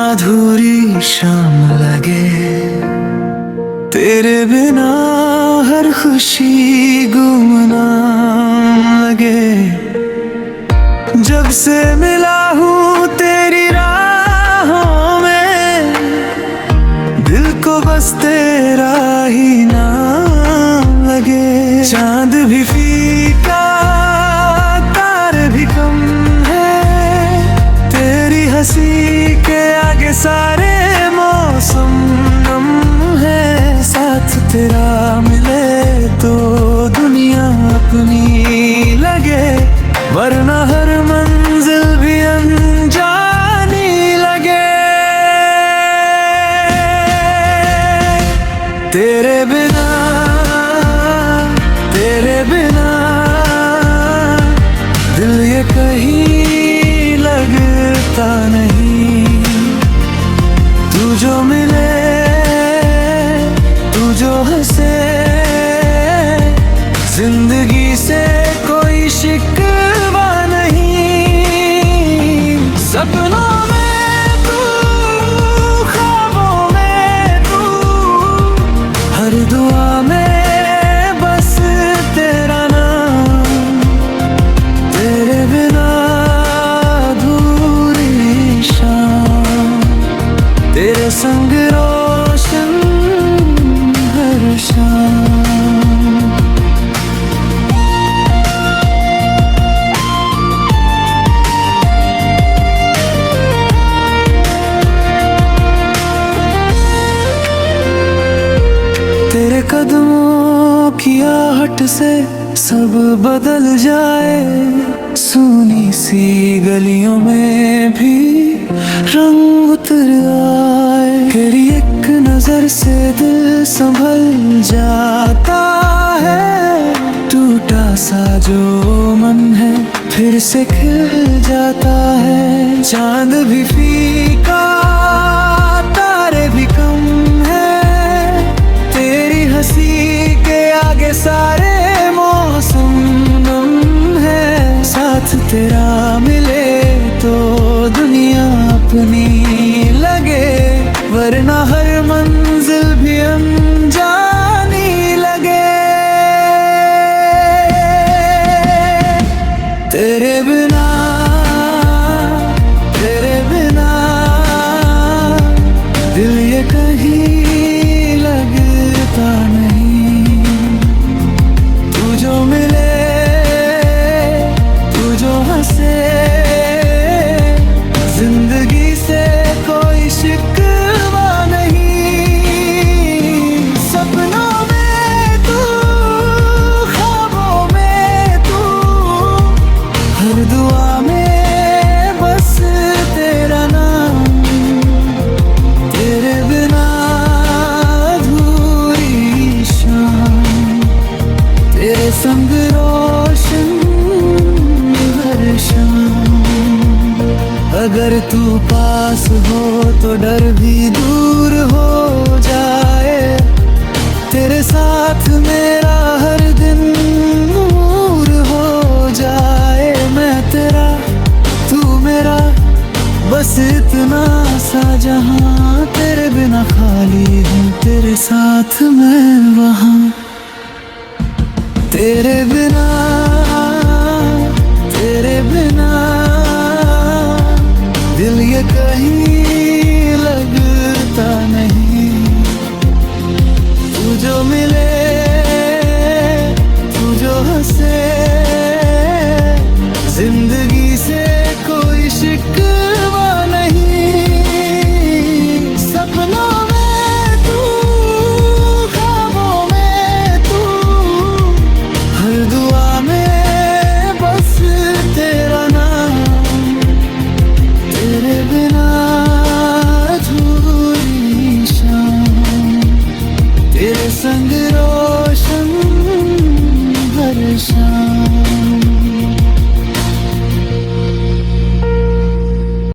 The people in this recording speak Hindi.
अधूरी शाम लगे, तेरे बिना हर खुशी गुमनाम लगे। जब से मिला हूँ तेरी राहों में, दिल को बस तेरा ही नाम लगे। चांद भी फीका, तारे भी कम है, तेरी हंसी के आगे सारे मौसम नम है। साथ तेरा मिले तो दुनिया अपनी लगे, वरना हर मंजिल भी अनजानी लगे। तेरे बिना दिल ये कहीं लगता नहीं। तू जो मिले, तू जो हंसे, जिंदगी से कोई शिकवा नहीं। सपनों में तू, ख्वाबों में तू, हर दुआ में बस तेरा नाम। तेरे बिना अधूरी शाम, तेरे संग रोशन हर शाम। तेरे कदमों की आहट से सब बदल जाए, सूनी सी गलियों में भी रंग उतर आए। तेरी एक नजर से दिल संभल जाता है, टूटा सा जो मन है फिर से खिल जाता है। चांद भी फीका, तारे भी कम है, तेरी हंसी के आगे सारे मौसम नम है। साथ तेरा मिले तो दुनिया अपनी लगे, वरना हर मंजिल भी अनजानी लगे। तेरे बिना दिल ये कहीं लगता नहीं। तू जो मिले, तू जो हंसे, जिंदगी से कोई शिकवा नहीं। सपनों में तू, ख्वाबों में तू, हर दुआ में बस तेरा नाम। तेरे बिना अधूरी शाम, तेरे संग रोशन हर शाम। अगर तू पास हो तो डर भी दूर हो जाए, तेरे साथ मेरा हर दिन नूर हो जाए। मैं तेरा, तू मेरा, बस इतना सा जहां। तेरे बिना खाली हूँ, तेरे साथ मैं वहाँ। तेरे बिना